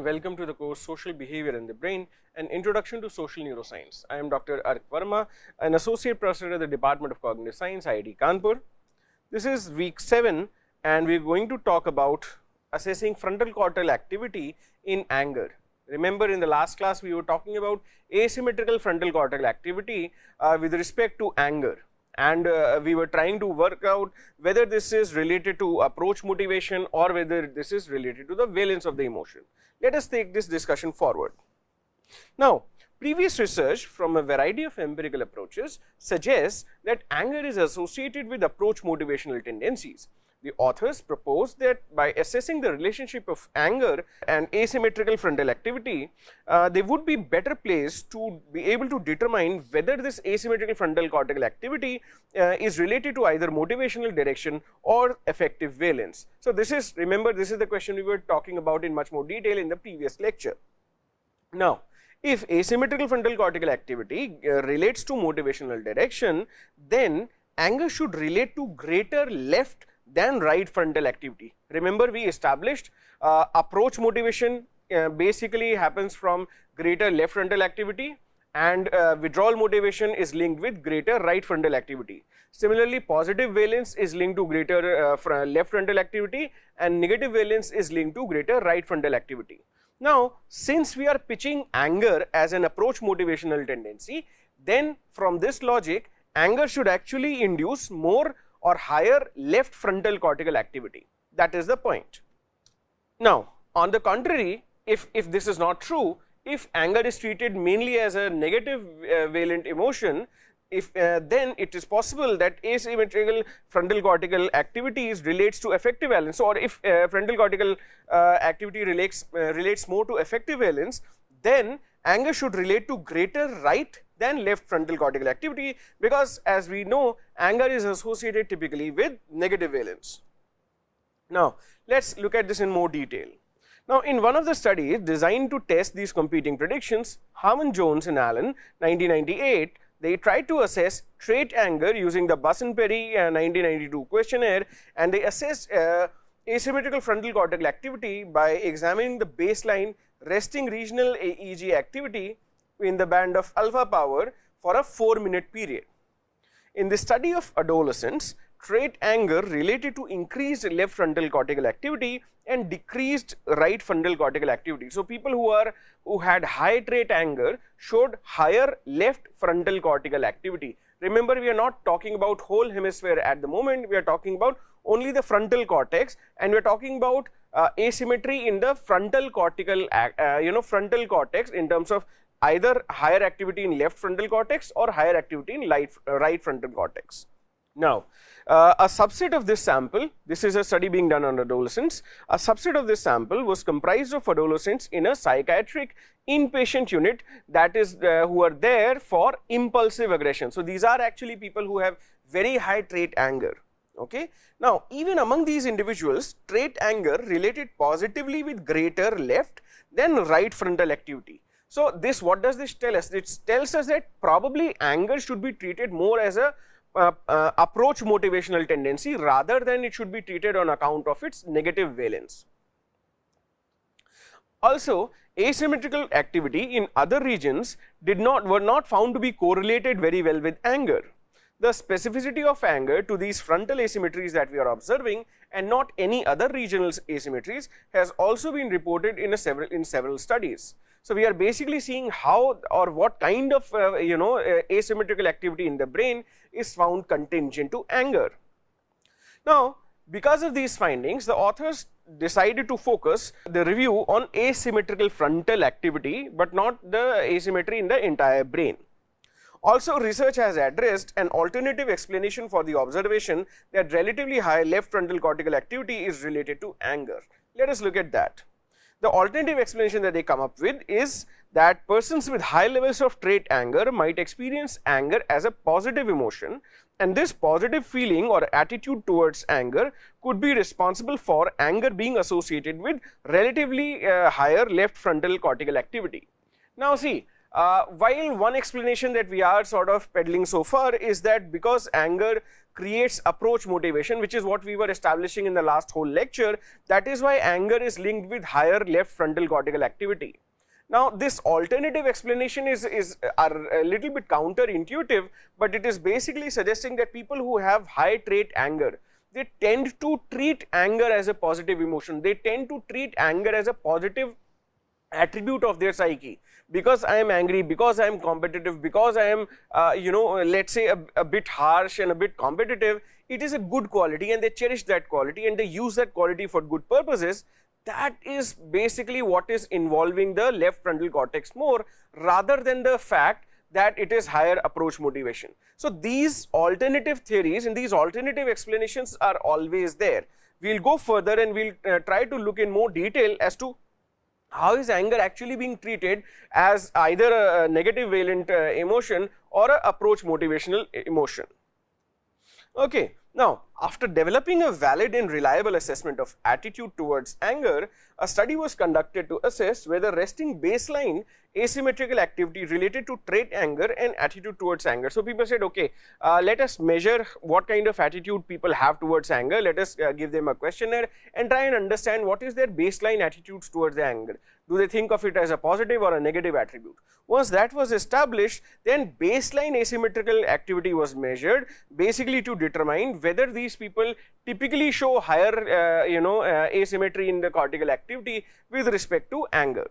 and welcome to the course Social Behavior in the Brain, an introduction to social neuroscience. I am Dr. Ark Verma, an associate professor at the Department of Cognitive Science, IIT Kanpur. This is week 7 and we are going to talk about assessing frontal cortical activity in anger. Remember, in the last class we were talking about asymmetrical frontal cortical activity with respect to anger, and we were trying to work out whether this is related to approach motivation or whether this is related to the valence of the emotion. Let us take this discussion forward. Now, previous research from a variety of empirical approaches suggests that anger is associated with approach motivational tendencies. The authors proposed that by assessing the relationship of anger and asymmetrical frontal activity, they would be better placed to be able to determine whether this asymmetrical frontal cortical activity is related to either motivational direction or affective valence. So, this is, remember, this is the question we were talking about in much more detail in the previous lecture. Now, if asymmetrical frontal cortical activity relates to motivational direction, then anger should relate to greater left than right frontal activity. Remember, we established approach motivation basically happens from greater left frontal activity, and withdrawal motivation is linked with greater right frontal activity. Similarly, positive valence is linked to greater left frontal activity and negative valence is linked to greater right frontal activity. Now, since we are pitching anger as an approach motivational tendency, then from this logic, anger should actually induce more or higher left frontal cortical activity. That is the point. Now, on the contrary, if this is not true, if anger is treated mainly as a negative valent emotion, then it is possible that asymmetrical frontal cortical activities relates to affective valence, or if frontal cortical activity relates more to affective valence, then anger should relate to greater right than left frontal cortical activity, because as we know, anger is associated typically with negative valence. Now, let us look at this in more detail. Now, in one of the studies designed to test these competing predictions, Harmon, Jones and Allen 1998, they tried to assess trait anger using the Buss-Perry 1992 questionnaire, and they assessed asymmetrical frontal cortical activity by examining the baseline resting regional EEG activity in the band of alpha power for a 4-minute period. In the study of adolescents, trait anger related to increased left frontal cortical activity and decreased right frontal cortical activity. So, people who had high trait anger showed higher left frontal cortical activity. Remember, we are not talking about whole hemisphere at the moment, we are talking about only the frontal cortex, and we are talking about asymmetry in the frontal cortical frontal cortex in terms of either higher activity in left frontal cortex or higher activity in right frontal cortex. Now, a subset of this sample, this is a study being done on adolescents, a subset of this sample was comprised of adolescents in a psychiatric inpatient unit, that is who are there for impulsive aggression. So, these are actually people who have very high trait anger. Okay. Now, even among these individuals, trait anger related positively with greater left than right frontal activity. So, what does this tell us? It tells us that probably anger should be treated more as a approach motivational tendency rather than it should be treated on account of its negative valence. Also, asymmetrical activity in other regions were not found to be correlated very well with anger. The specificity of anger to these frontal asymmetries that we are observing and not any other regional asymmetries has also been reported in several studies. So, we are basically seeing how or what kind of asymmetrical activity in the brain is found contingent to anger. Now, because of these findings, the authors decided to focus the review on asymmetrical frontal activity, but not the asymmetry in the entire brain. Also, research has addressed an alternative explanation for the observation that relatively high left frontal cortical activity is related to anger. Let us look at that. The alternative explanation that they come up with is that persons with high levels of trait anger might experience anger as a positive emotion, and this positive feeling or attitude towards anger could be responsible for anger being associated with relatively higher left frontal cortical activity. Now, see, While one explanation that we are sort of peddling so far is that because anger creates approach motivation, which is what we were establishing in the last whole lecture, that is why anger is linked with higher left frontal cortical activity. Now, this alternative explanation is a little bit counterintuitive, but it is basically suggesting that people who have high trait anger, they tend to treat anger as a positive emotion. They tend to treat anger as a positive attribute of their psyche. Because I am angry, because I am competitive, because I am let's say a bit harsh and a bit competitive, it is a good quality and they cherish that quality and they use that quality for good purposes. That is basically what is involving the left frontal cortex more, rather than the fact that it is higher approach motivation. So these alternative theories and these alternative explanations are always there. We will go further and we will try to look in more detail as to how is anger actually being treated as either a negative valent emotion or a approach motivational emotion. Okay. Now, after developing a valid and reliable assessment of attitude towards anger, a study was conducted to assess whether resting baseline asymmetrical activity related to trait anger and attitude towards anger. So, people said, okay, let us measure what kind of attitude people have towards anger, let us give them a questionnaire and try and understand what is their baseline attitudes towards the anger. Do they think of it as a positive or a negative attribute? Once that was established, then baseline asymmetrical activity was measured, basically to determine whether these people typically show higher asymmetry in the cortical activity with respect to anger.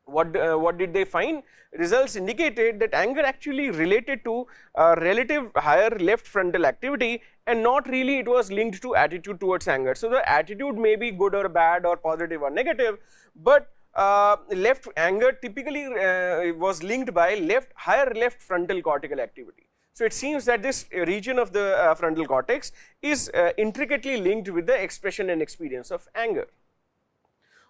What did they find? Results indicated that anger actually related to relative higher left frontal activity and not really it was linked to attitude towards anger. So, the attitude may be good or bad or positive or negative, but left anger typically was linked by higher left frontal cortical activity. So, it seems that this region of the frontal cortex is intricately linked with the expression and experience of anger.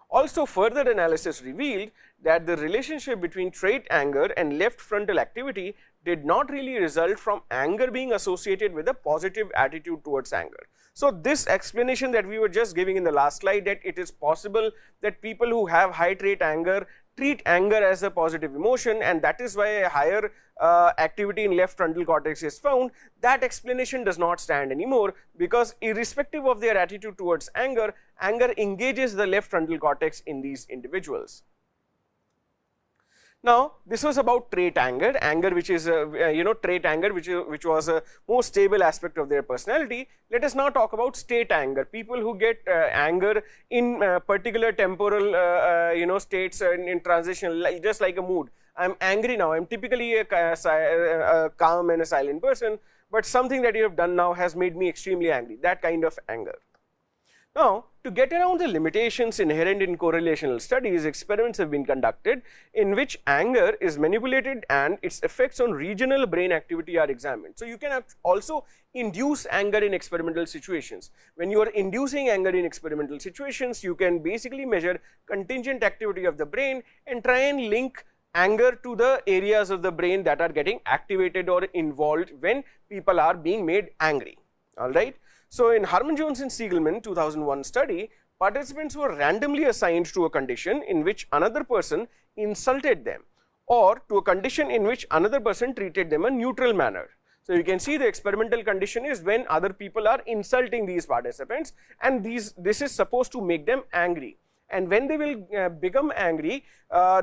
Also, further analysis revealed that the relationship between trait anger and left frontal activity did not really result from anger being associated with a positive attitude towards anger. So, this explanation that we were just giving in the last slide, that it is possible that people who have high trait anger treat anger as a positive emotion and that is why a higher activity in left frontal cortex is found, that explanation does not stand anymore, because irrespective of their attitude towards anger, anger engages the left frontal cortex in these individuals. Now, this was about trait anger, which is trait anger which was a more stable aspect of their personality. Let us now talk about state anger, people who get anger in particular temporal states in transition, just like a mood. I am angry now, I am typically a calm and a silent person, but something that you have done now has made me extremely angry, that kind of anger. Now, to get around the limitations inherent in correlational studies, experiments have been conducted in which anger is manipulated and its effects on regional brain activity are examined. So, you can also induce anger in experimental situations. When you are inducing anger in experimental situations, you can basically measure contingent activity of the brain and try and link anger to the areas of the brain that are getting activated or involved when people are being made angry. All right. So, in Harman Jones and Siegelman 2001 study, participants were randomly assigned to a condition in which another person insulted them or to a condition in which another person treated them in a neutral manner. So, you can see the experimental condition is when other people are insulting these participants and this is supposed to make them angry, and when they will become angry,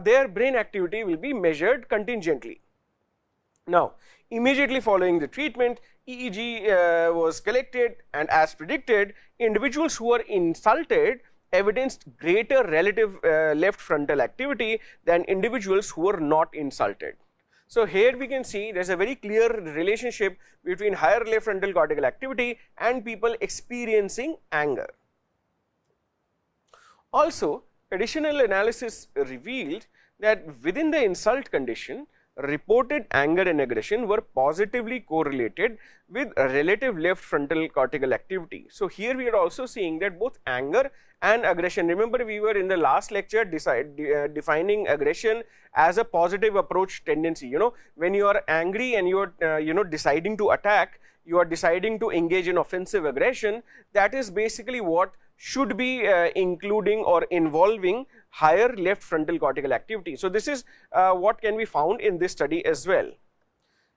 their brain activity will be measured contingently. Now, immediately following the treatment, EEG was collected and as predicted, individuals who were insulted evidenced greater relative left frontal activity than individuals who were not insulted. So, here we can see there is a very clear relationship between higher left frontal cortical activity and people experiencing anger. Also, additional analysis revealed that within the insult condition, reported anger and aggression were positively correlated with relative left frontal cortical activity. So, here we are also seeing that both anger and aggression, remember we were in the last lecture defining aggression as a positive approach tendency. When you are angry and you are deciding to attack, you are deciding to engage in offensive aggression, that is basically what should be including or involving higher left frontal cortical activity. So, this is what can be found in this study as well.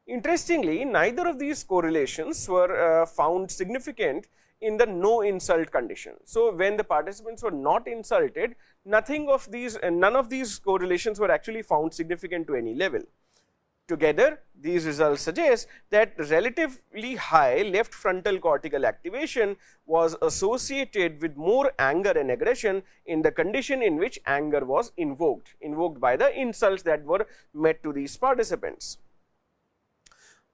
Interestingly, neither of these correlations were found significant in the no insult condition. So, when the participants were not insulted, none of these correlations were actually found significant to any level. Together, these results suggest that relatively high left frontal cortical activation was associated with more anger and aggression in the condition in which anger was invoked by the insults that were met to these participants.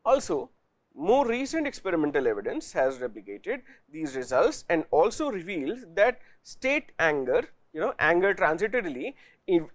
Also, more recent experimental evidence has replicated these results and also reveals that state anger, anger transitorily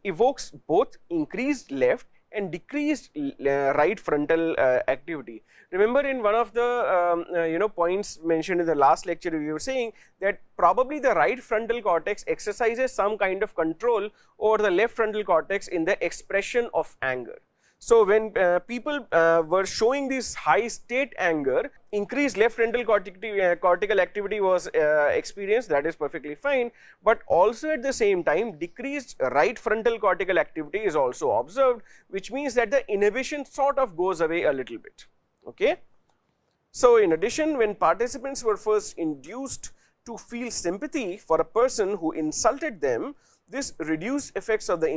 evokes both increased left and decreased right frontal activity. Remember, in one of the points mentioned in the last lecture, we were saying that probably the right frontal cortex exercises some kind of control over the left frontal cortex in the expression of anger. So, when people were showing this high state anger, increased left frontal cortical activity was experienced, that is perfectly fine, but also at the same time decreased right frontal cortical activity is also observed, which means that the inhibition sort of goes away a little bit. Okay. So, in addition, when participants were first induced to feel sympathy for a person who insulted them, this reduced effects of the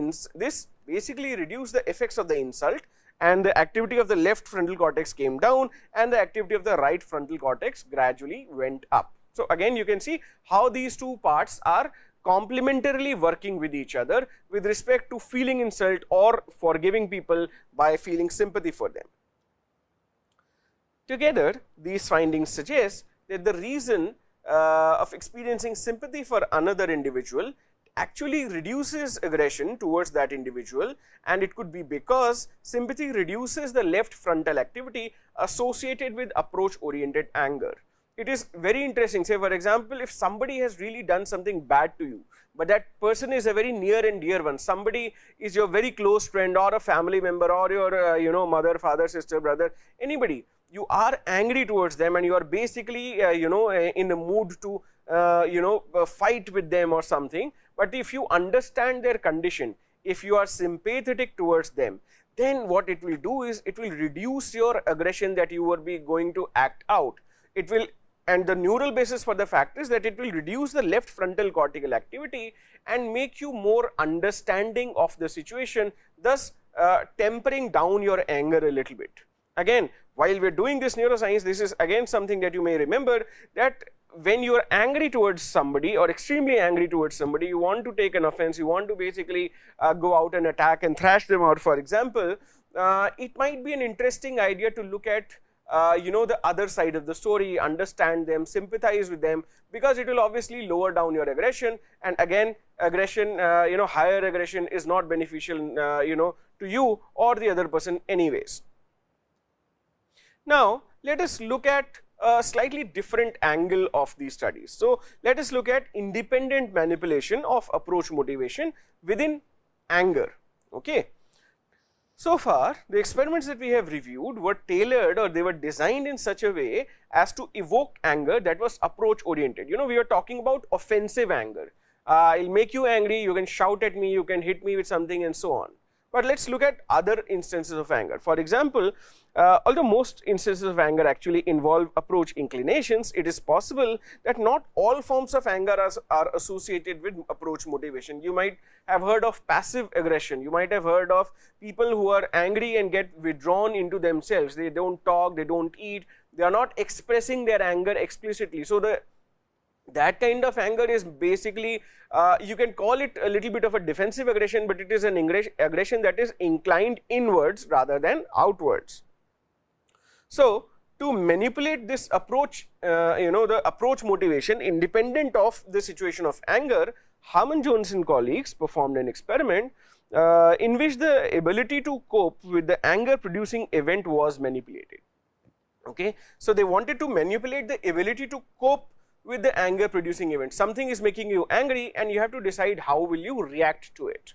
basically reduced the effects of the insult, and the activity of the left frontal cortex came down and the activity of the right frontal cortex gradually went up. So, again you can see how these two parts are complementarily working with each other with respect to feeling insult or forgiving people by feeling sympathy for them. Together, these findings suggest that the reason of experiencing sympathy for another individual actually reduces aggression towards that individual, and it could be because sympathy reduces the left frontal activity associated with approach oriented anger. It is very interesting. Say for example, if somebody has really done something bad to you, but that person is a very near and dear one, somebody is your very close friend or a family member or your mother, father, sister, brother, anybody, you are angry towards them and you are basically in the mood to fight with them or something. But if you understand their condition, if you are sympathetic towards them, then what it will do is it will reduce your aggression that you will be going to act out. It will, and the neural basis for the fact is that it will reduce the left frontal cortical activity and make you more understanding of the situation, thus tempering down your anger a little bit. Again, while we are doing this neuroscience, this is again something that you may remember, that when you are angry towards somebody or extremely angry towards somebody, you want to take an offense, you want to basically go out and attack and thrash them out, for example, it might be an interesting idea to look at the other side of the story, understand them, sympathize with them, because it will obviously lower down your aggression, and again aggression, higher aggression is not beneficial to you or the other person anyways. Now, let us look at a slightly different angle of these studies. So, let us look at independent manipulation of approach motivation within anger. Okay. So far, the experiments that we have reviewed were tailored, or they were designed in such a way as to evoke anger that was approach oriented. We are talking about offensive anger. I'll make you angry, you can shout at me, you can hit me with something and so on. But let us look at other instances of anger. For example, although most instances of anger actually involve approach inclinations, it is possible that not all forms of anger are associated with approach motivation. You might have heard of passive aggression, you might have heard of people who are angry and get withdrawn into themselves, they don't talk, they don't eat, they are not expressing their anger explicitly. So, that kind of anger is basically, you can call it a little bit of a defensive aggression, but it is an aggression that is inclined inwards rather than outwards. So, to manipulate this approach, the approach motivation independent of the situation of anger, Harmon Jones and colleagues performed an experiment in which the ability to cope with the anger producing event was manipulated. Okay. So, they wanted to manipulate the ability to cope with the anger producing event. Something is making you angry and you have to decide how will you react to it.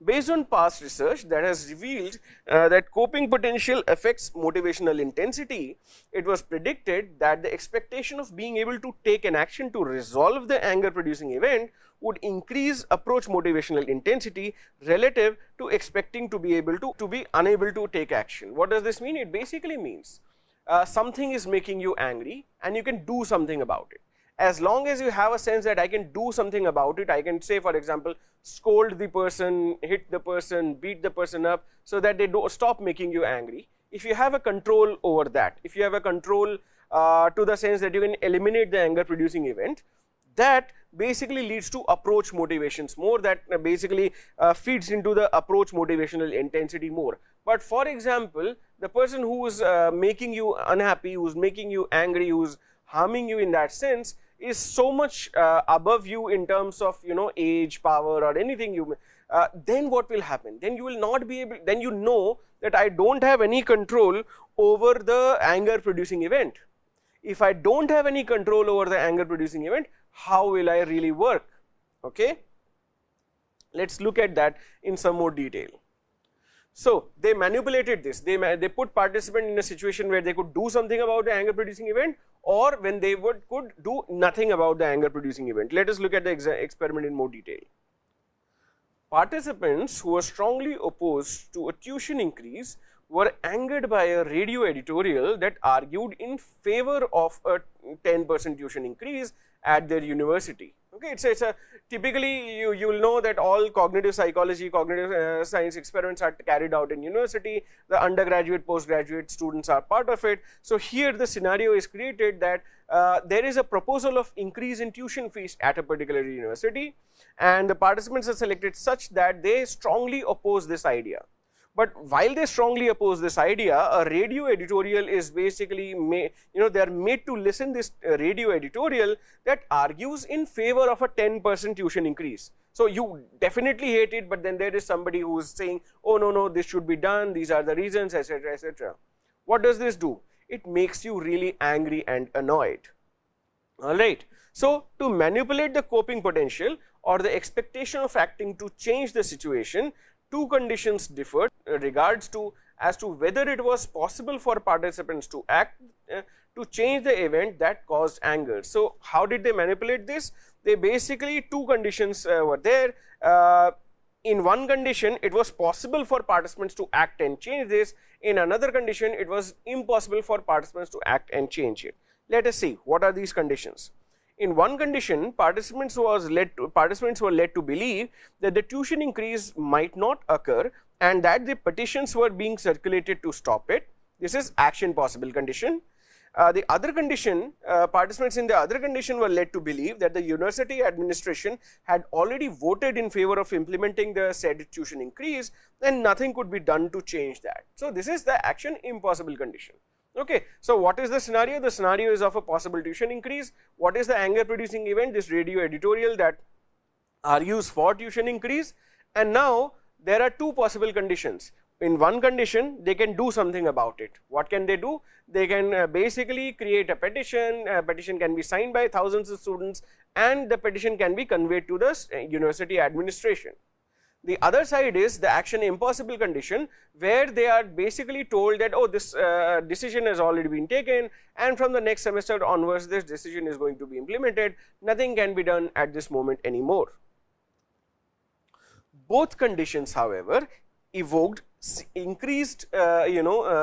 Based on past research that has revealed that coping potential affects motivational intensity, it was predicted that the expectation of being able to take an action to resolve the anger producing event would increase approach motivational intensity relative to expecting to be unable to take action. What does this mean? It basically means something is making you angry and you can do something about it. As long as you have a sense that I can do something about it, I can say, for example, scold the person, hit the person, beat the person up so that they don't stop making you angry. If you have a control over that, if you have a control to the sense that you can eliminate the anger producing event, that basically leads to approach motivations more, that basically feeds into the approach motivational intensity more. But for example, the person who is making you unhappy, who is making you angry, who is harming you in that sense, is so much above you in terms of age, power or anything, then what will happen? Then you will not be able, then you know that I don't have any control over the anger producing event. If I don't have any control over the anger producing event, how will I really work? Okay, let's look at that in some more detail. So they manipulated this, they put participant in a situation where they could do something about the anger producing event, or when they could do nothing about the anger producing event. Let us look at the experiment in more detail. Participants who were strongly opposed to a tuition increase were angered by a radio editorial that argued in favor of a 10% tuition increase at their university. Okay, it's a typically you will know that all cognitive psychology, cognitive science experiments are carried out in university. The undergraduate, postgraduate students are part of it. So here the scenario is created that there is a proposal of increase in tuition fees at a particular university, and the participants are selected such that they strongly oppose this idea. But while they strongly oppose this idea, a radio editorial is basically they are made to listen this radio editorial that argues in favor of a 10% tuition increase. So you definitely hate it, but then there is somebody who is saying, oh no, this should be done, these are the reasons, etc., etc. What does this do? It makes you really angry and annoyed. Alright, so to manipulate the coping potential or the expectation of acting to change the situation, two conditions differed regards to as to whether it was possible for participants to act to change the event that caused anger. So how did they manipulate this? They basically, two conditions were there. In one condition, it was possible for participants to act and change this. In another condition, it was impossible for participants to act and change it. Let us see what are these conditions. In one condition, participants were led to believe that the tuition increase might not occur and that the petitions were being circulated to stop it. This is action possible condition. The other condition, participants in the other condition were led to believe that the university administration had already voted in favor of implementing the said tuition increase and nothing could be done to change that. So this is the action impossible condition. Okay, so what is the scenario? The scenario is of a possible tuition increase. What is the anger producing event? This radio editorial that argues for tuition increase, and now there are two possible conditions. In one condition, they can do something about it. What can they do? They can basically create a petition. A petition can be signed by thousands of students and the petition can be conveyed to the university administration. The other side is the action impossible condition, where they are basically told that, oh, this decision has already been taken and from the next semester onwards this decision is going to be implemented, nothing can be done at this moment anymore. Both conditions, however, evoked increased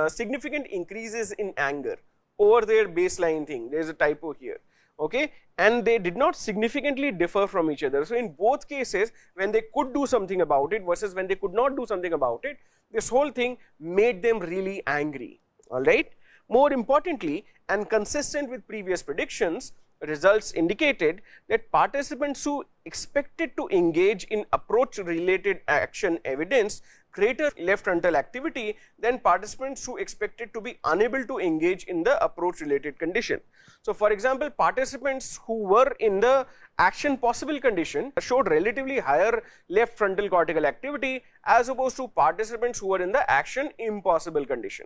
significant increases in anger over their baseline thing. There is a typo here. Okay, and they did not significantly differ from each other. So in both cases, when they could do something about it versus when they could not do something about it, this whole thing made them really angry. All right. More importantly, and consistent with previous predictions, results indicated that participants who expected to engage in approach related action evidenced greater left frontal activity than participants who expected to be unable to engage in the approach related condition. So for example, participants who were in the action possible condition showed relatively higher left frontal cortical activity as opposed to participants who were in the action impossible condition.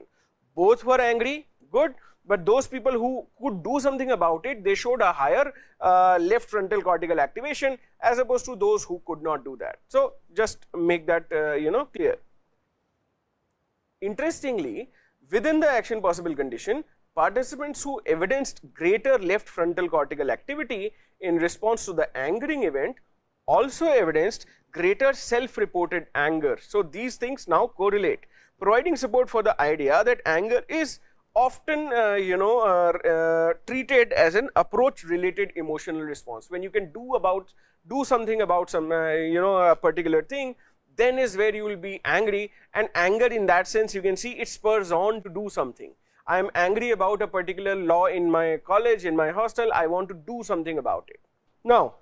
Both were angry, good, but those people who could do something about it, they showed a higher left frontal cortical activation as opposed to those who could not do that. So, just make that clear. Interestingly, within the action possible condition, participants who evidenced greater left frontal cortical activity in response to the angering event also evidenced greater self-reported anger. So, these things now correlate, providing support for the idea that anger is often treated as an approach related emotional response. When you can do something about some a particular thing, then is where you will be angry, and anger in that sense you can see it spurs on to do something. I am angry about a particular law in my college, in my hostel, I want to do something about it. Now,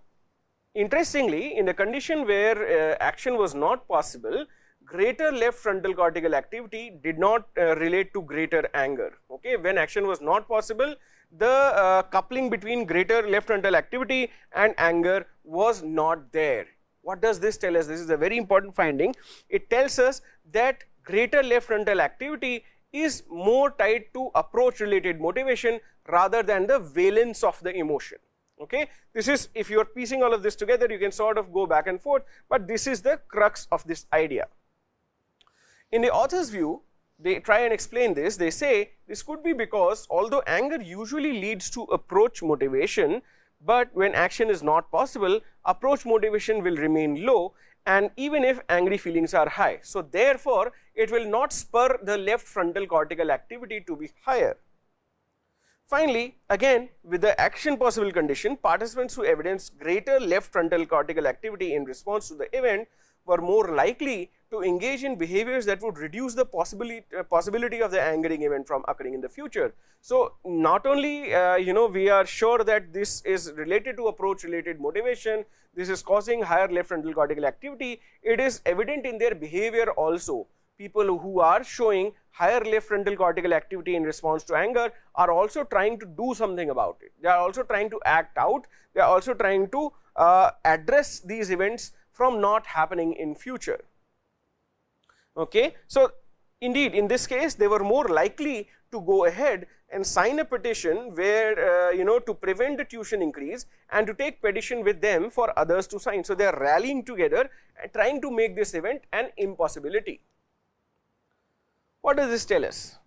interestingly, in the condition where action was not possible, greater left frontal cortical activity did not relate to greater anger. Okay, when action was not possible, the coupling between greater left frontal activity and anger was not there. What does this tell us? This is a very important finding. It tells us that greater left frontal activity is more tied to approach related motivation rather than the valence of the emotion. Okay, this is, if you are piecing all of this together, you can sort of go back and forth, but this is the crux of this idea. In the author's view, they try and explain this. They say this could be because although anger usually leads to approach motivation, but when action is not possible, approach motivation will remain low, and even if angry feelings are high. So, therefore, it will not spur the left frontal cortical activity to be higher. Finally, again with the action possible condition, participants who evidenced greater left frontal cortical activity in response to the event were more likely to engage in behaviors that would reduce the possibility of the angering event from occurring in the future. So, not only we are sure that this is related to approach related motivation, this is causing higher left frontal cortical activity, it is evident in their behavior also. People who are showing higher left frontal cortical activity in response to anger are also trying to do something about it. They are also trying to act out, they are also trying to address these events from not happening in future. Okay. So, indeed in this case they were more likely to go ahead and sign a petition where to prevent the tuition increase and to take petition with them for others to sign. So, they are rallying together and trying to make this event an impossibility. What does this tell us?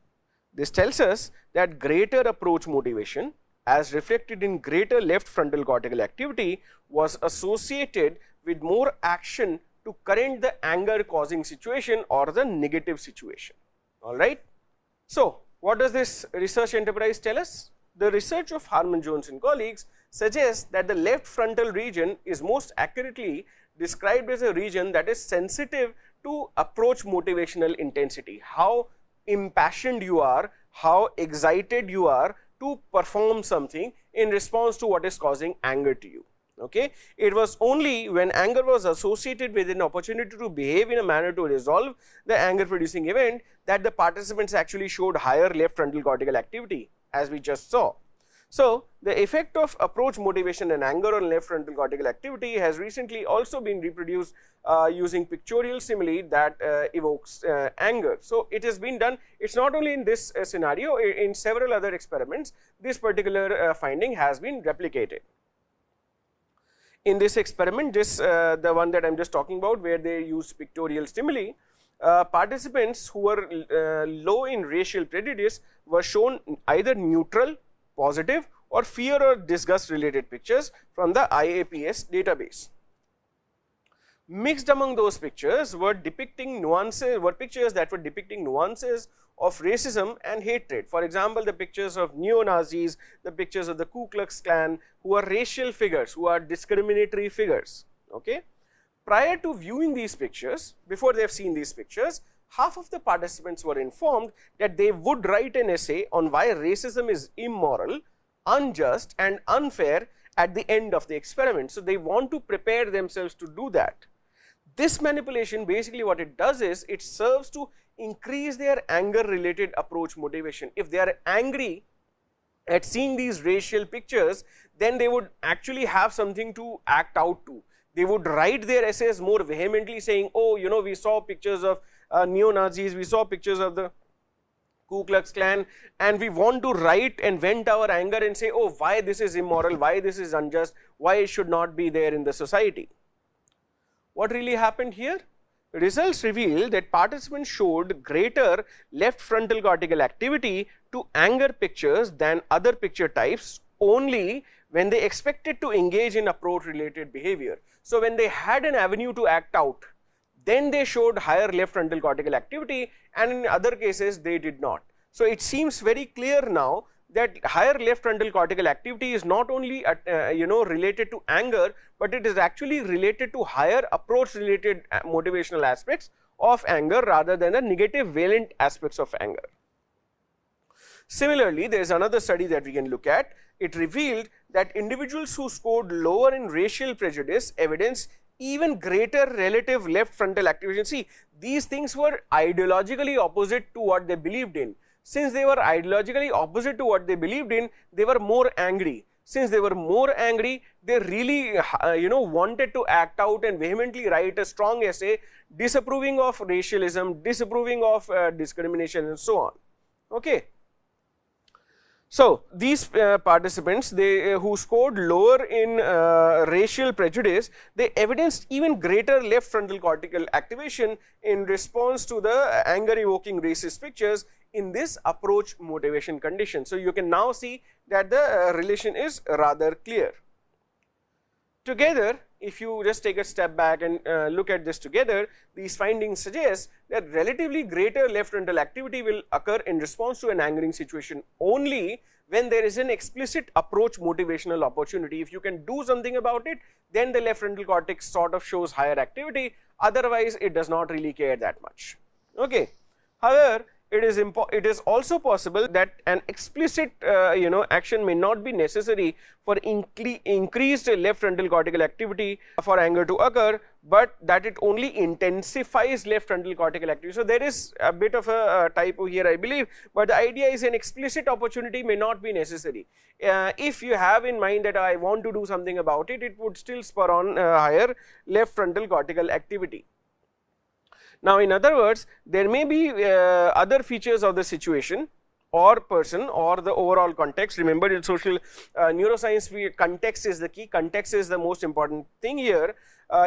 This tells us that greater approach motivation as reflected in greater left frontal cortical activity was associated with more action to correct the anger causing situation or the negative situation. All right. So, what does this research enterprise tell us? The research of Harman Jones and colleagues suggests that the left frontal region is most accurately described as a region that is sensitive to approach motivational intensity, how impassioned you are, how excited you are to perform something in response to what is causing anger to you. Okay. It was only when anger was associated with an opportunity to behave in a manner to resolve the anger producing event that the participants actually showed higher left frontal cortical activity, as we just saw. So, the effect of approach motivation and anger on left frontal cortical activity has recently also been reproduced using pictorial stimuli that evokes anger. So, it has been done, it is not only in this scenario, in several other experiments this particular finding has been replicated. In this experiment, the one that I am just talking about, where they use pictorial stimuli, participants who were low in racial prejudice were shown either neutral, positive or fear or disgust related pictures from the IAPS database. Mixed among those pictures were pictures that were depicting nuances of racism and hatred. For example, the pictures of neo-Nazis, the pictures of the Ku Klux Klan, who are racial figures, who are discriminatory figures. Okay. Prior to viewing these pictures, before they have seen these pictures, half of the participants were informed that they would write an essay on why racism is immoral, unjust and unfair at the end of the experiment. So, they want to prepare themselves to do that. This manipulation, basically what it does is, it serves to increase their anger related approach motivation. If they are angry at seeing these racial pictures, then they would actually have something to act out to. They would write their essays more vehemently saying, oh, we saw pictures of neo-Nazis, we saw pictures of the Ku Klux Klan, and we want to write and vent our anger and say, oh, why this is immoral, why this is unjust, why it should not be there in the society. What really happened here? Results reveal that participants showed greater left frontal cortical activity to anger pictures than other picture types only when they expected to engage in approach related behavior. So, when they had an avenue to act out, then they showed higher left frontal cortical activity, and in other cases they did not. So, it seems very clear now that higher left frontal cortical activity is not only related to anger, but it is actually related to higher approach related motivational aspects of anger rather than the negative valent aspects of anger. Similarly, there is another study that we can look at. It revealed that individuals who scored lower in racial prejudice evidenced even greater relative left frontal activation. See, these things were ideologically opposite to what they believed in. Since they were ideologically opposite to what they believed in, they were more angry. Since they were more angry, they really wanted to act out and vehemently write a strong essay disapproving of racialism, disapproving of discrimination and so on. Okay. So, these participants who scored lower in racial prejudice, they evidenced even greater left frontal cortical activation in response to the anger evoking racist pictures in this approach motivation condition. So, you can now see that the relation is rather clear. Together, if you just take a step back and look at this together, these findings suggest that relatively greater left frontal activity will occur in response to an angering situation only when there is an explicit approach motivational opportunity. If you can do something about it, then the left frontal cortex sort of shows higher activity, otherwise it does not really care that much. Okay. However, it is also possible that an explicit action may not be necessary for increased left frontal cortical activity for anger to occur, but that it only intensifies left frontal cortical activity. So, there is a bit of a typo here, I believe, but the idea is an explicit opportunity may not be necessary. If you have in mind that I want to do something about it, it would still spur on higher left frontal cortical activity. Now, in other words, there may be other features of the situation or person or the overall context. Remember, in social neuroscience, context is the key, context is the most important thing here.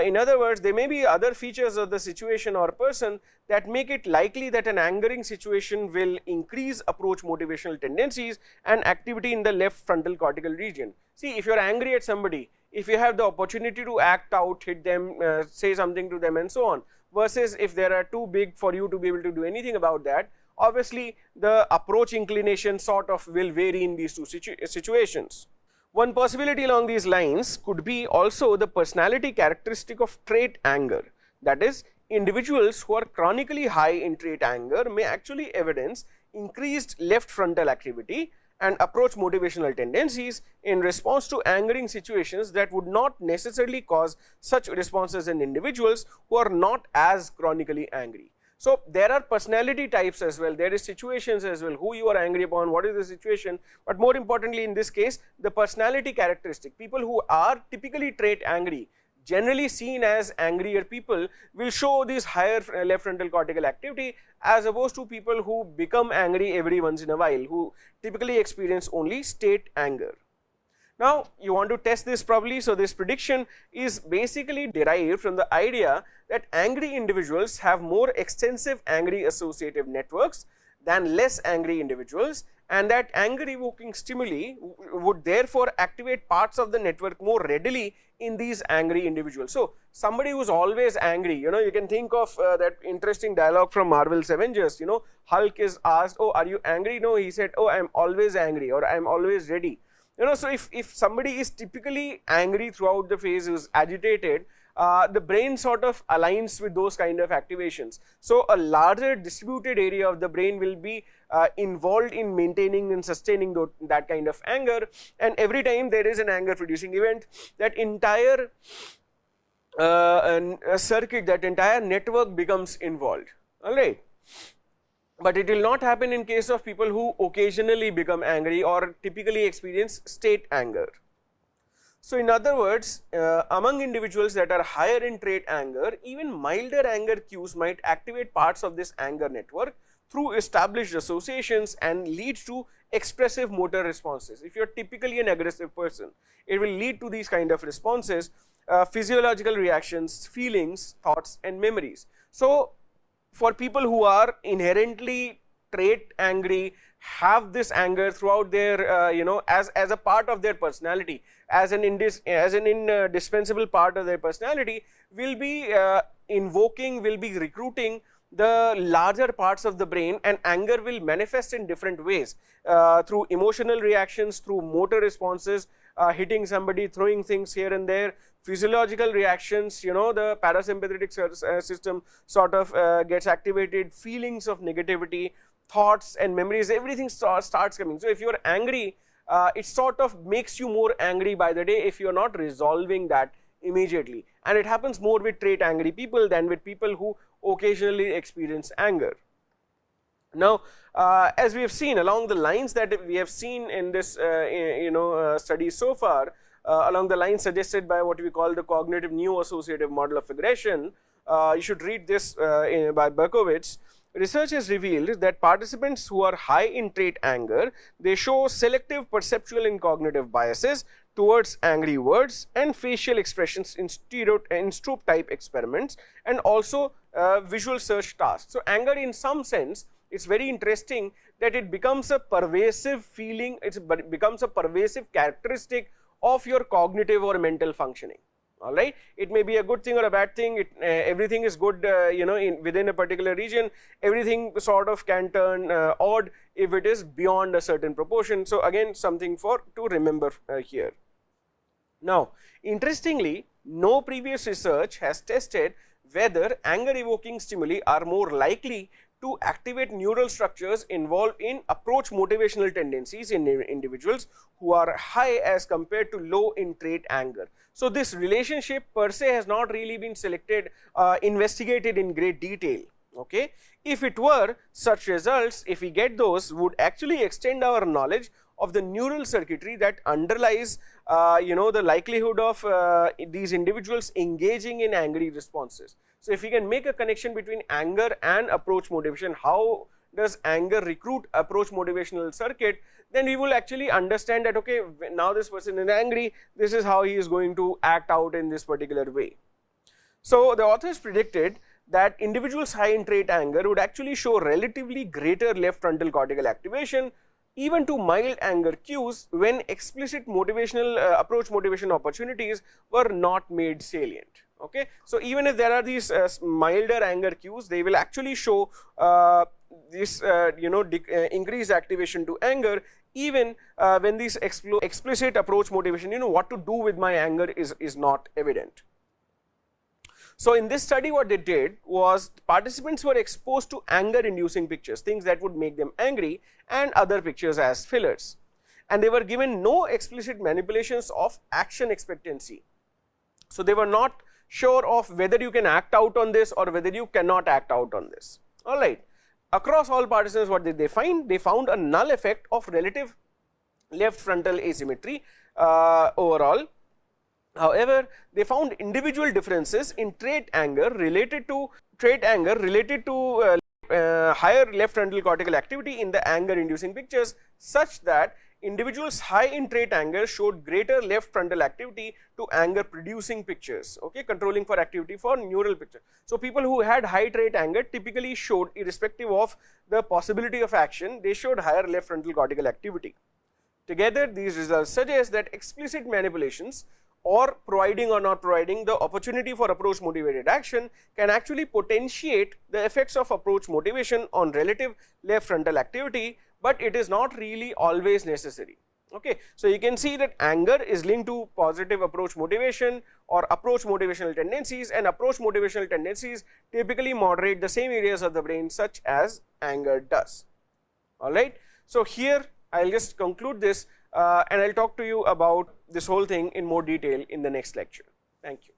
In other words, there may be other features of the situation or person that make it likely that an angering situation will increase approach motivational tendencies and activity in the left frontal cortical region. See, if you are angry at somebody, if you have the opportunity to act out, hit them, say something to them and so on, versus if they are too big for you to be able to do anything about that, obviously the approach inclination sort of will vary in these two situations. One possibility along these lines could be also the personality characteristic of trait anger. That is, individuals who are chronically high in trait anger may actually evidence increased left frontal activity and approach motivational tendencies in response to angering situations that would not necessarily cause such responses in individuals who are not as chronically angry. So, there are personality types as well, there is situations as well, who you are angry upon, what is the situation, but more importantly in this case, the personality characteristic. People who are typically trait angry, generally seen as angrier people, will show this higher left frontal cortical activity as opposed to people who become angry every once in a while, who typically experience only state anger. Now, you want to test this probably, so this prediction is basically derived from the idea that angry individuals have more extensive angry associative networks than less angry individuals, and that anger evoking stimuli would therefore activate parts of the network more readily in these angry individuals. So, somebody who is always angry, you can think of that interesting dialogue from Marvel's Avengers, Hulk is asked, oh, are you angry? No, he said, oh, I am always angry, or I am always ready. So if somebody is typically angry throughout the phase, is agitated, the brain sort of aligns with those kind of activations. So a larger distributed area of the brain will be involved in maintaining and sustaining that kind of anger, and every time there is an anger producing event, that entire circuit, that entire network becomes involved, alright. But it will not happen in case of people who occasionally become angry or typically experience state anger. So in other words, among individuals that are higher in trait anger, even milder anger cues might activate parts of this anger network through established associations and leads to expressive motor responses. If you are typically an aggressive person, it will lead to these kind of responses, physiological reactions, feelings, thoughts and memories. So, for people who are inherently trait angry, have this anger throughout their as a part of their personality, as an indispensable part of their personality, will be invoking, will be recruiting the larger parts of the brain, and anger will manifest in different ways, through emotional reactions, through motor responses, hitting somebody, throwing things here and there, physiological reactions, the parasympathetic system sort of gets activated, feelings of negativity, thoughts and memories, everything starts coming. So, if you are angry, it sort of makes you more angry by the day if you are not resolving that immediately, and it happens more with trait angry people than with people who occasionally experience anger. Now, as we have seen along the lines that we have seen in this study so far, along the lines suggested by what we call the cognitive neo-associative model of aggression, you should read this by Berkowitz. Research has revealed that participants who are high in trait anger, they show selective perceptual and cognitive biases towards angry words and facial expressions in Stroop type experiments, and also visual search tasks. So, anger in some sense, it's very interesting that it becomes a pervasive feeling, it becomes a pervasive characteristic of your cognitive or mental functioning. All right, it may be a good thing or a bad thing. Everything is good, within a particular region. Everything sort of can turn odd if it is beyond a certain proportion. So, again, something to remember here. Now, interestingly, no previous research has tested whether anger evoking stimuli are more likely to activate neural structures involved in approach motivational tendencies in individuals who are high as compared to low in trait anger. So, this relationship per se has not really been investigated in great detail. Okay. If it were, such results, if we get those, would actually extend our knowledge of the neural circuitry that underlies the likelihood of these individuals engaging in angry responses. So, if we can make a connection between anger and approach motivation, how does anger recruit approach motivational circuit, then we will actually understand that, okay, now this person is angry, this is how he is going to act out in this particular way. So, the authors predicted that individuals high in trait anger would actually show relatively greater left frontal cortical activation even to mild anger cues when explicit motivational approach motivation opportunities were not made salient. Okay. So, even if there are these milder anger cues, they will actually show this increased activation to anger, even when this explicit approach motivation, what to do with my anger is not evident. So, in this study what they did was participants were exposed to anger inducing pictures, things that would make them angry, and other pictures as fillers, and they were given no explicit manipulations of action expectancy. So, they were not sure of whether you can act out on this or whether you cannot act out on this. All right. Across all participants, what did they find? They found a null effect of relative left frontal asymmetry overall. However, they found individual differences in trait anger related to higher left frontal cortical activity in the anger inducing pictures, such that individuals high in trait anger showed greater left frontal activity to anger producing pictures, okay, controlling for activity for neural picture. So, people who had high trait anger typically showed, irrespective of the possibility of action, they showed higher left frontal cortical activity. Together, these results suggest that explicit manipulations or providing or not providing the opportunity for approach motivated action can actually potentiate the effects of approach motivation on relative left frontal activity, but it is not really always necessary. Okay. So, you can see that anger is linked to positive approach motivation or approach motivational tendencies, and approach motivational tendencies typically moderate the same areas of the brain such as anger does. All right. So, here I will just conclude this and I will talk to you about this whole thing in more detail in the next lecture. Thank you.